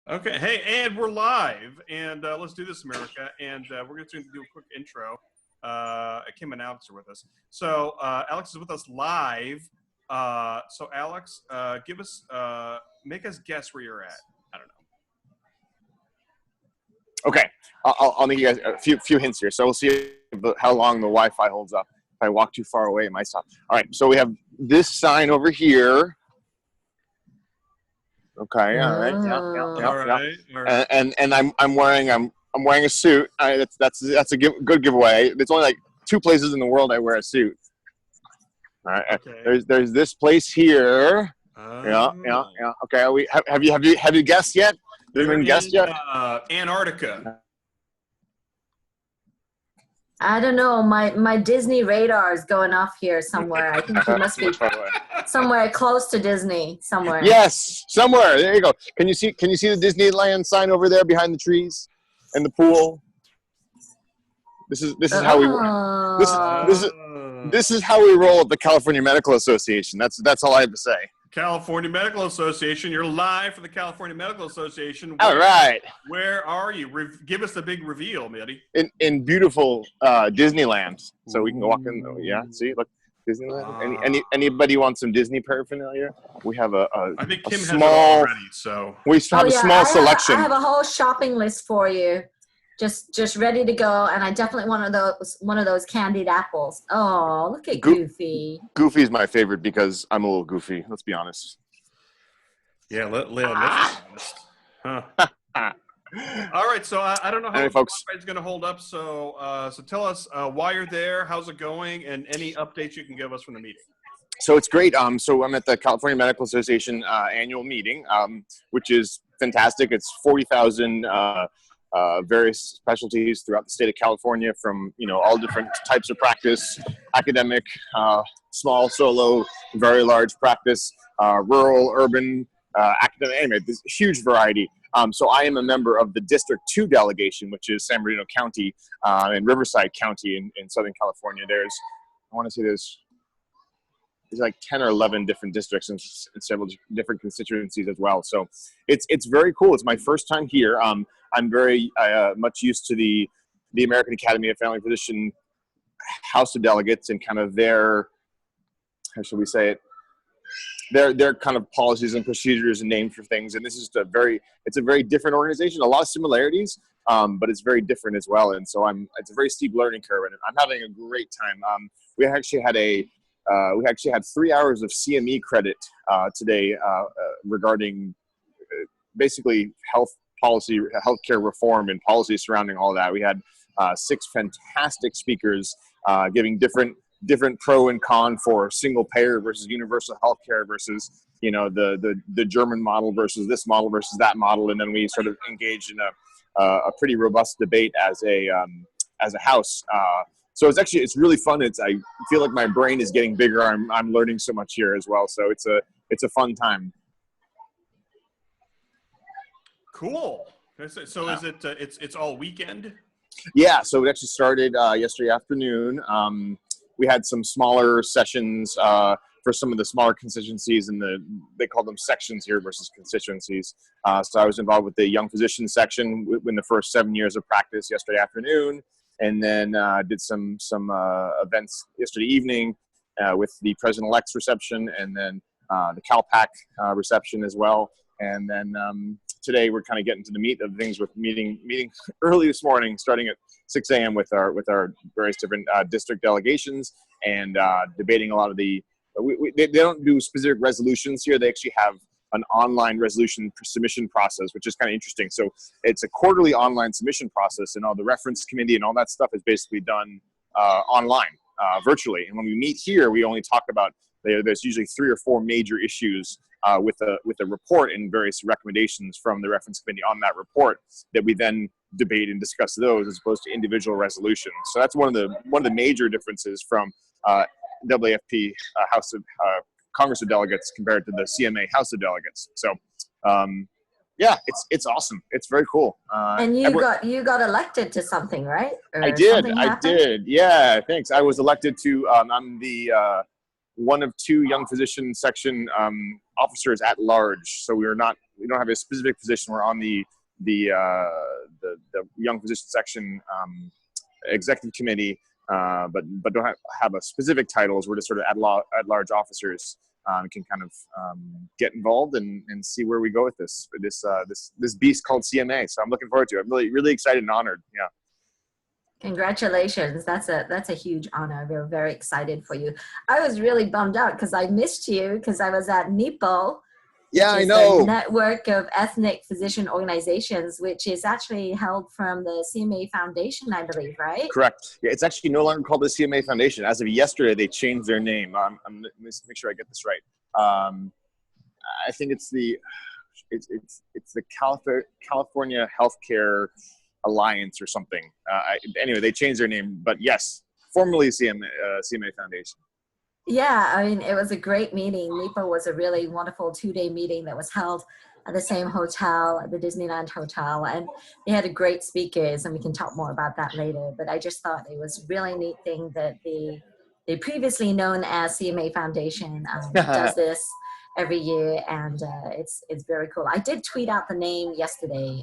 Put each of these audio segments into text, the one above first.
Okay. Hey, and we're live, and let's do this, America. And we're going to do a quick intro. Kim and Alex are with us. So Alex is with us live. So Alex, make us guess where you're at. I don't know. Okay, I'll give you guys a few hints here. So we'll see how long the Wi-Fi holds up. If I walk too far away, it might stop. All right, so we have this sign over here. Okay, all right, yeah. All right. And I'm wearing a suit. That's a good giveaway. There's only like 2 places in the world I wear a suit. All right, okay. There's this place here. Yeah. Okay, have you guessed yet? Have you guessed yet? Antarctica. I don't know. My Disney radar is going off here somewhere. I think you must be somewhere close to Disney. Somewhere. Yes, somewhere. There you go. Can you see the Disneyland sign over there behind the trees and the pool? This is how we this is how we roll at the California Medical Association. That's all I have to say. California Medical Association. You're live for the California Medical Association. All right. Where are you? Give us the big reveal, Mitty. In beautiful Disneyland. So we can walk in. Yeah, see, look, Disneyland. Anybody want some Disney paraphernalia? We have I think Kim has small, it already. So we have a small selection. I have a whole shopping list for you. Just ready to go, and I definitely want one of those candied apples. Oh, look at Goofy. Goofy's my favorite because I'm a little goofy. Let's be honest. Yeah, let's be honest. Huh. All right, so I don't know how it's going to hold up. So tell us why you're there, how's it going, and any updates you can give us from the meeting. So it's great. So I'm at the California Medical Association annual meeting, which is fantastic. It's 40,000. Various specialties throughout the state of California, from all different types of practice, academic, small, solo, very large practice, rural, urban, academic. Anyway, there's a huge variety. So I am a member of the District 2 delegation, which is San Bernardino County and Riverside County in Southern California. There's like 10 or 11 different districts and several different constituencies as well. So it's very cool. It's my first time here. I'm very much used to the American Academy of Family Physician House of Delegates and kind of their, how should we say it, their kind of policies and procedures and names for things. And this is it's a very different organization. A lot of similarities, but it's very different as well. And so it's a very steep learning curve, and I'm having a great time. We actually had 3 hours of CME credit today regarding basically healthcare reform and policy surrounding all that. We had 6 fantastic speakers giving different pro and con for single payer versus universal healthcare versus the German model versus this model versus that model, and then we sort of engaged in a pretty robust debate as a house. So it's really fun. I feel like my brain is getting bigger. I'm learning so much here as well. So it's a fun time. Cool. So is it? It's all weekend? Yeah. So it actually started yesterday afternoon. We had some smaller sessions for some of the smaller constituencies, and they call them sections here versus constituencies. So I was involved with the young physician section in the first 7 years of practice yesterday afternoon, and then did some events yesterday evening with the President-elect's reception, and then the CalPAC reception as well, and then. Today we're kind of getting to the meat of things with meeting early this morning, starting at 6 a.m. with our various different district delegations, and debating a lot of they don't do specific resolutions here. They actually have an online resolution submission process, which is kind of interesting. So it's a quarterly online submission process, and all the reference committee and all that stuff is basically done online, virtually. And when we meet here, we only talk about there's usually 3 or 4 major issues with a report and various recommendations from the reference committee on that report that we then debate and discuss those as opposed to individual resolutions. So that's one of the major differences from WAFP Congress of Delegates compared to the CMA House of Delegates. So yeah, it's awesome. It's very cool. And you got elected to something, right? Or I did. Yeah, thanks. I was elected to. I'm the one of two young physician section officers at large. So we don't have a specific position. We're on the young physician section executive committee, but don't have a specific titles. We're just sort of at large officers. Can kind of get involved and see where we go with this beast called CMA. So I'm looking forward to it. I'm really excited and honored. Yeah. Congratulations. That's a huge honor. We're very excited for you. I was really bummed out because I missed you because I was at NEPO. Yeah, I know. A network of ethnic physician organizations, which is actually held from the CMA Foundation, I believe, right? Correct. Yeah, it's actually no longer called the CMA Foundation. As of yesterday, they changed their name. I'm let's make sure I get this right. I think it's the California Healthcare Alliance or something. Anyway, they changed their name, but yes, formerly CMA Foundation. Yeah, I mean, it was a great meeting. NEPO was a really wonderful 2-day meeting that was held at the same hotel, at the Disneyland Hotel, and they had great speakers, and we can talk more about that later. But I just thought it was a really neat thing that the previously known as CMA Foundation does this every year, and it's very cool. I did tweet out the name yesterday,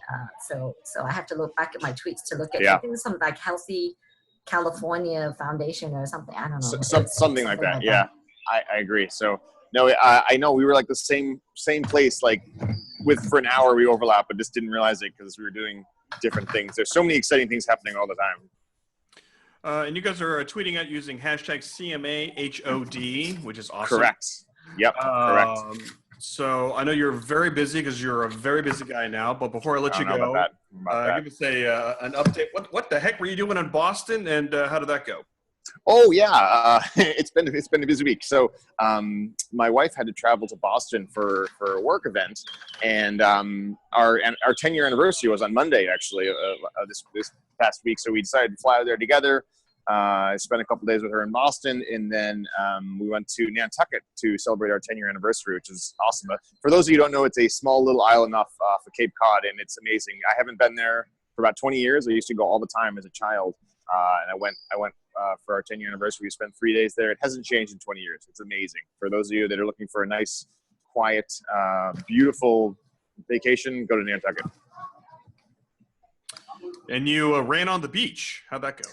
so I have to look back at my tweets to look at I think it was something like Healthy California Foundation or something. I don't know. Something like that. Yeah, I agree. So no, I know we were like the same place, like for an hour we overlap, but just didn't realize it because we were doing different things. There's so many exciting things happening all the time. And you guys are tweeting out using hashtag CMAHOD, which is awesome. Correct. Yep. Correct. So I know you're very busy because you're a very busy guy now. But before I let you go, give us an update. What the heck were you doing in Boston, and how did that go? Oh yeah, it's been a busy week. So my wife had to travel to Boston for a work event, and our 10-year anniversary was on Monday actually this past week. So we decided to fly out there together. I spent a couple days with her in Boston, and then we went to Nantucket to celebrate our 10-year anniversary, which is awesome. For those of you who don't know, it's a small little island off of Cape Cod, and it's amazing. I haven't been there for about 20 years. I used to go all the time as a child, and I went for our 10-year anniversary. We spent 3 days there. It hasn't changed in 20 years. It's amazing. For those of you that are looking for a nice, quiet, beautiful vacation, go to Nantucket. And you ran on the beach. How'd that go?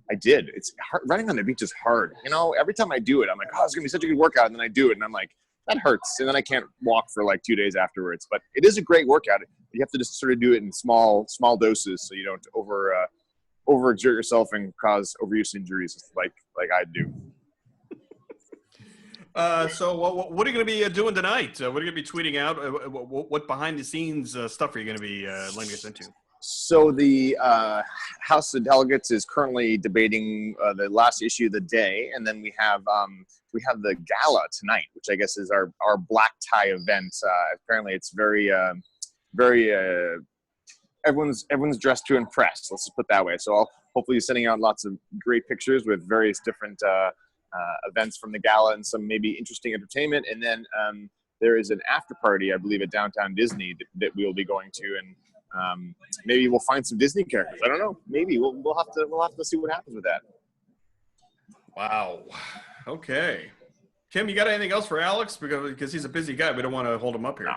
I did. It's hard. Running on the beach is hard. You know, every time I do it, I'm like, oh, it's going to be such a good workout. And then I do it, and I'm like, that hurts. And then I can't walk for like 2 days afterwards. But it is a great workout. You have to just sort of do it in small doses so you don't overexert yourself and cause overuse injuries like I do. So what are you going to be doing tonight? What are you going to be tweeting out? What behind-the-scenes stuff are you going to be letting us into? So the House of Delegates is currently debating the last issue of the day, and then we have the gala tonight, which I guess is our black tie event. Apparently, it's very everyone's dressed to impress. Let's just put it that way. So I'll hopefully be sending out lots of great pictures with various different events from the gala and some maybe interesting entertainment, and then there is an after party, I believe, at Downtown Disney that we will be going to, and maybe we'll find some Disney characters. I don't know. Maybe we'll have to see what happens with that. Wow. Okay. Kim, you got anything else for Alex? Because he's a busy guy. We don't want to hold him up here. No.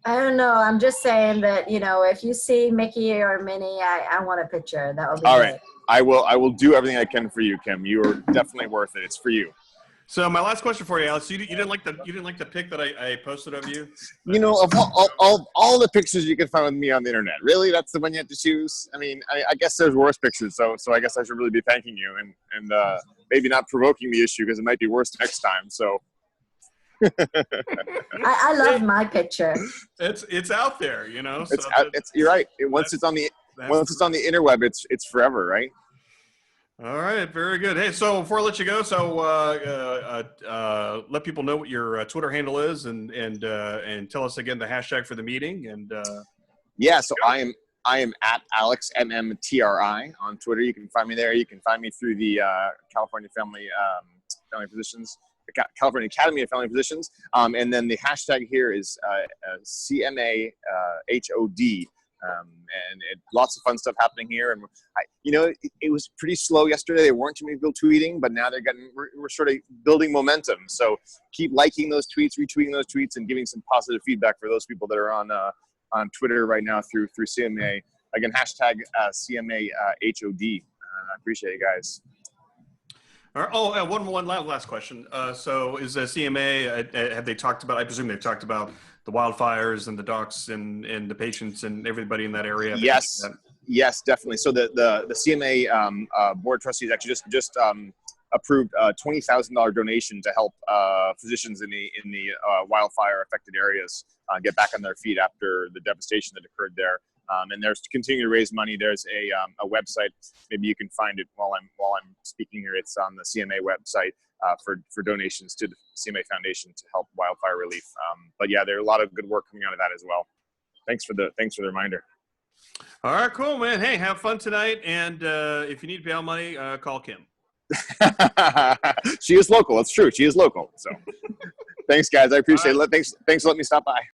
I don't know. I'm just saying that, you know, if you see Mickey or Minnie, I want a picture. That would be all great. Right. I will do everything I can for you, Kim. You are definitely worth it. It's for you. So my last question for you, Alex, you didn't like the pic that I posted of you? You know, of all the pictures you can find with me on the internet, really, that's the one you have to choose. I mean, I guess there's worse pictures, so I guess I should really be thanking you and maybe not provoking the issue because it might be worse next time. So. I love my picture. It's out there, you know. You're right. Once it's on the interweb, it's forever, right? All right, very good. Hey, so before I let you go, let people know what your Twitter handle is, and tell us again the hashtag for the meeting. And yeah, so I am at Alex MMTRI on Twitter. You can find me there. You can find me through the California Family Physicians, the California Academy of Family Physicians, and then the hashtag here is CMAHOD. Lots of fun stuff happening here. And it was pretty slow yesterday. There weren't too many people tweeting, but now we're sort of building momentum. So keep liking those tweets, retweeting those tweets, and giving some positive feedback for those people that are on Twitter right now through CMA. Again, hashtag CMAHOD. I appreciate it, guys. All right. Oh, one last question. So is CMA, have they talked about, I presume they've talked about the wildfires and the docs and the patients and everybody in that area? Yes, definitely. So the CMA board of trustees actually just approved a $20,000 donation to help physicians in the wildfire affected areas get back on their feet after the devastation that occurred there. And they're continuing to raise money. There's a website. Maybe you can find it while I'm speaking here. It's on the CMA website for donations to the CMA Foundation to help wildfire relief. But yeah, there's a lot of good work coming out of that as well. Thanks for the reminder. All right, cool, man. Hey, have fun tonight. And if you need bail money, call Kim. She is local. It's true. She is local. So thanks, guys. I appreciate it. Thanks for letting me stop by.